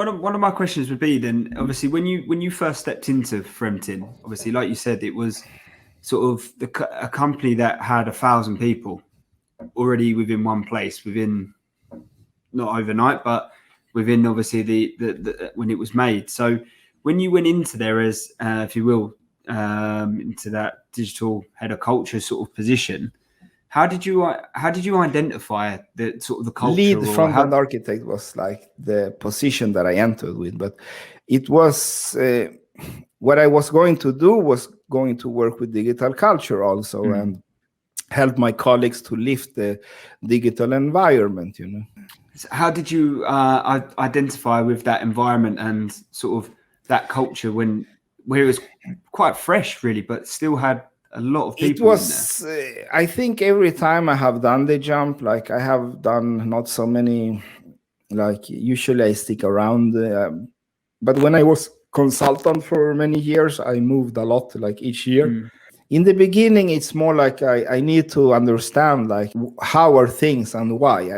One of my questions would be then, obviously, when you first stepped into Fremtin, obviously, like you said, it was sort of a company that had 1,000 people already within one place, within not overnight, but within obviously the when it was made. So when you went into there as, if you will, into that digital head of culture sort of position, how did you identify the sort of the culture? Lead front-end architect was like the position that I entered with, but it was what I was going to do was going to work with digital culture also, and help my colleagues to lift the digital environment. So how did you identify with that environment and sort of that culture where it was quite fresh, really, but still had a lot of people? It was, I think every time I have done the jump, like I have done not so many, like usually I stick around. But when I was consultant for many years, I moved a lot, like each year. In the beginning, it's more like I need to understand like how are things and why.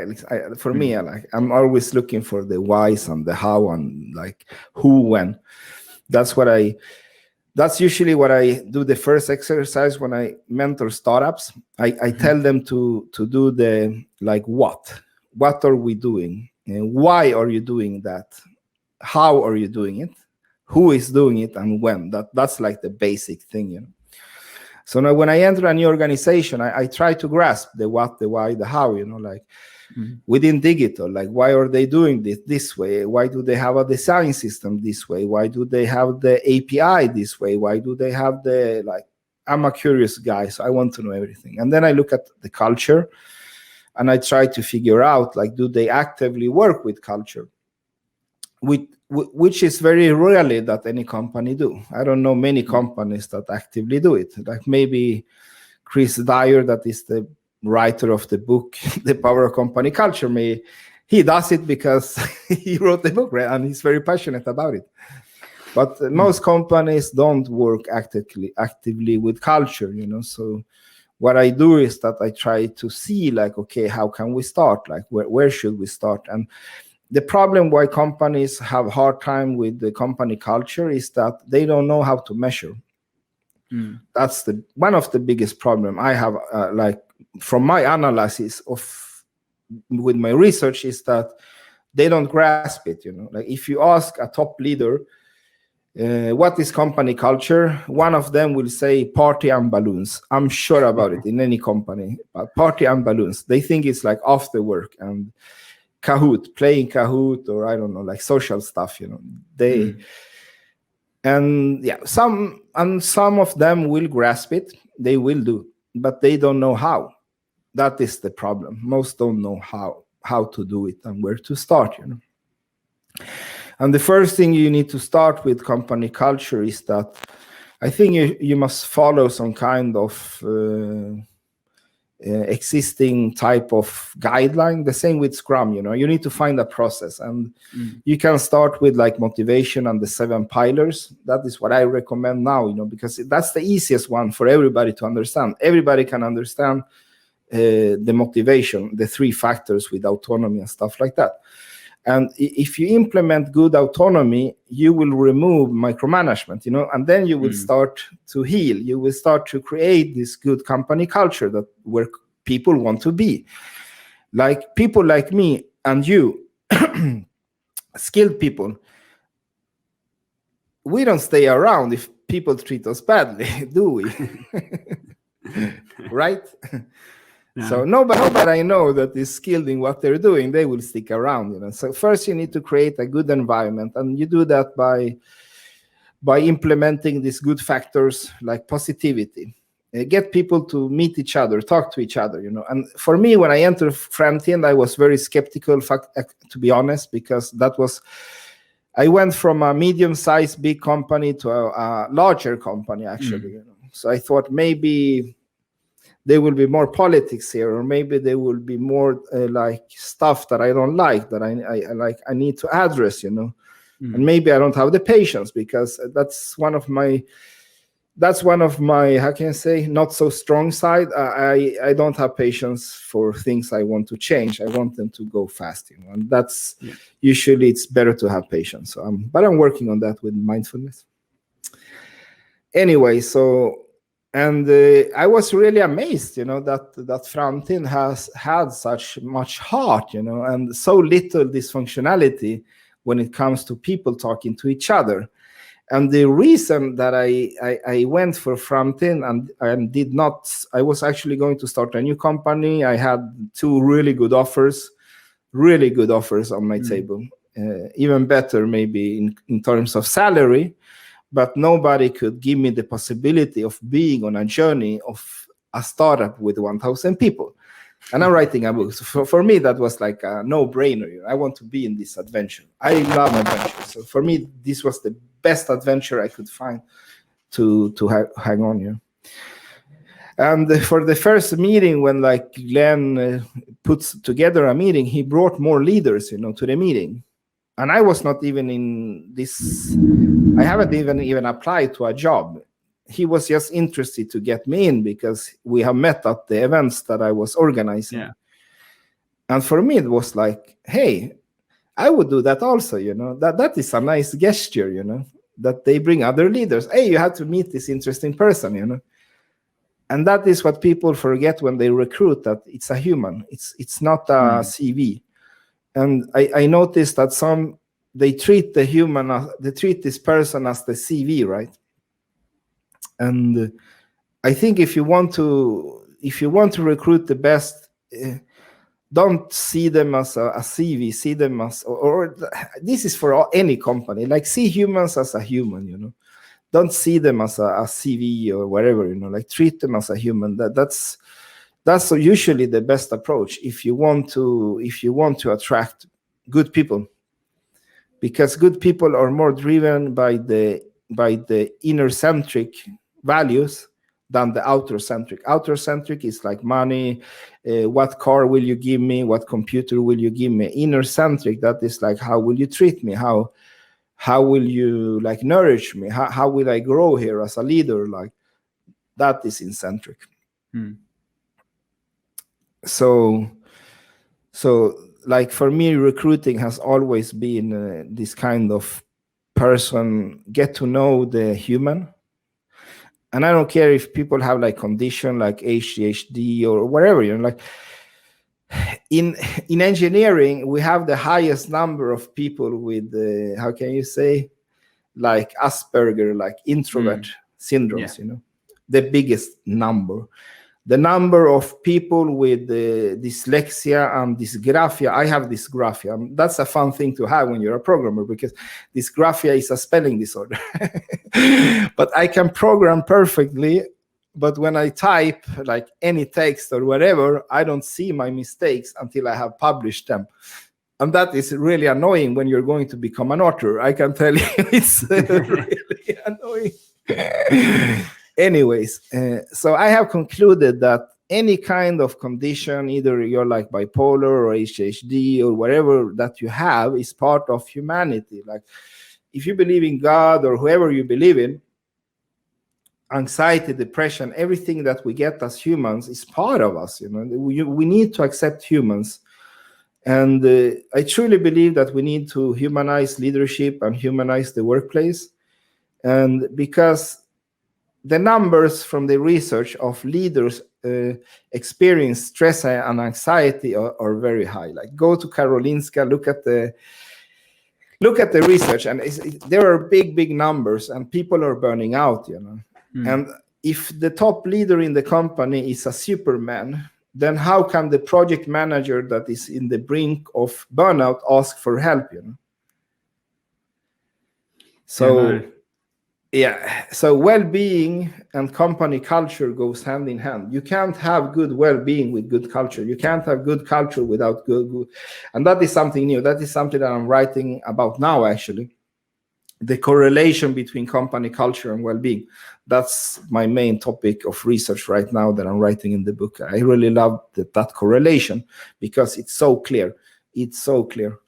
For me, I'm always looking for the whys and the how and like who, when. That's usually what I do. The first exercise when I mentor startups, I tell them to do the like what are we doing, and why are you doing that, how are you doing it, who is doing it, and when. That's like the basic thing. So now when I enter a new organization, I try to grasp the what, the why, the how, like within digital, like why are they doing this way? Why do they have a design system this way? Why do they have the API this way? Why do they have I'm a curious guy, so I want to know everything. And then I look at the culture and I try to figure out, like, do they actively work with culture? Which is very rarely that any company do. I don't know many companies that actively do it. Like maybe Chris Dyer, that is the writer of the book, The Power of Company Culture, he does it because he wrote the book, right? And he's very passionate about it. But most companies don't work actively with culture, So what I do is that I try to see, like, okay, how can we start? Like, where should we start? And the problem why companies have a hard time with the company culture is that they don't know how to measure. That's one of the biggest problem I have, from my analysis with my research, is that they don't grasp it. Like if you ask a top leader, what is company culture? One of them will say party and balloons. I'm sure about it in any company, but party and balloons. They think it's like after work and playing Kahoot, or I don't know, like social stuff, some of them will grasp it, they will do, but they don't know how. That is the problem. Most don't know how to do it and where to start, And the first thing you need to start with company culture is that I think you must follow some kind of existing type of guideline. The same with Scrum, you need to find a process, and you can start with like motivation and the 7 pillars. That is what I recommend now, because that's the easiest one for everybody to understand. Everybody can understand the motivation, the 3 factors with autonomy and stuff like that. And if you implement good autonomy, you will remove micromanagement, and then you will start to heal. You will start to create this good company culture where people want to be. Like people like me and you, skilled people, we don't stay around if people treat us badly, do we? Right? No. So nobody I know that is skilled in what they're doing, they will stick around. So first you need to create a good environment, and you do that by implementing these good factors like positivity. Get people to meet each other, talk to each other, And for me, when I entered Fremtin, I was very skeptical, to be honest, because I went from a medium-sized big company to a larger company, actually. So I thought maybe there will be more politics here, or maybe there will be more like stuff that I don't like, that I need to address, And maybe I don't have the patience, because that's one of my that's one of my, how can I say, not so strong side. I don't have patience for things I want to change. I want them to go fast, and that's usually it's better to have patience. So but I'm working on that with mindfulness. Anyway, so I was really amazed, that Framtid has had such much heart, and so little dysfunctionality when it comes to people talking to each other. And the reason that I went for Framtid and did not, I was actually going to start a new company. I had two really good offers on my table, even better maybe in terms of salary, but nobody could give me the possibility of being on a journey of a startup with 1,000 people. And I'm writing a book. So for me, that was like a no-brainer. I want to be in this adventure. I love adventure. So for me, this was the best adventure I could find to hang on. And for the first meeting, when like Glenn puts together a meeting, he brought more leaders, to the meeting. And I was not even in this. I haven't even applied to a job. He was just interested to get me in because we have met at the events that I was organizing. Yeah. And for me, it was like, hey, I would do that also, that is a nice gesture, that they bring other leaders. Hey, you have to meet this interesting person, And that is what people forget when they recruit, that it's a human. It's not a CV. And I noticed that they treat they treat this person as the CV, right? And I think if you want to recruit the best, don't see them as a CV. See them as, or this is for any company. Like, see humans as a human. Don't see them as a CV or whatever. Like, treat them as a human. That's usually the best approach if you want to attract good people, because good people are more driven by the inner centric values than the outer centric. Outer centric is like money, what car will you give me, what computer will you give me. Inner centric, that is like, how will you treat me, how will you like nourish me, how will I grow here as a leader. Like, that is eccentric. So like, for me, recruiting has always been this kind of person, get to know the human. And I don't care if people have like condition like ADHD or whatever, like in engineering, we have the highest number of people with how can you say, like Asperger, like introvert syndromes, the biggest number. The number of people with dyslexia and dysgraphia. I have dysgraphia. That's a fun thing to have when you're a programmer, because dysgraphia is a spelling disorder. But I can program perfectly. But when I type like any text or whatever, I don't see my mistakes until I have published them. And that is really annoying when you're going to become an author. I can tell you, it's really annoying. Anyways, so I have concluded that any kind of condition, either you're like bipolar or ADHD or whatever that you have, is part of humanity. Like, if you believe in God or whoever you believe in, anxiety, depression, everything that we get as humans is part of us. We need to accept humans. And I truly believe that we need to humanize leadership and humanize the workplace. And because the numbers from the research of leaders experience stress and anxiety are very high. Like, go to Karolinska, look at the research, and there are big numbers, and people are burning out. And if the top leader in the company is a Superman, then how can the project manager that is in the brink of burnout ask for help? So. Yeah, so well-being and company culture goes hand in hand. You can't have good well-being with good culture. You can't have good culture without good. And that is something new. That is something that I'm writing about now, actually. The correlation between company culture and well-being. That's my main topic of research right now that I'm writing in the book. I really love that correlation, because it's so clear. It's so clear.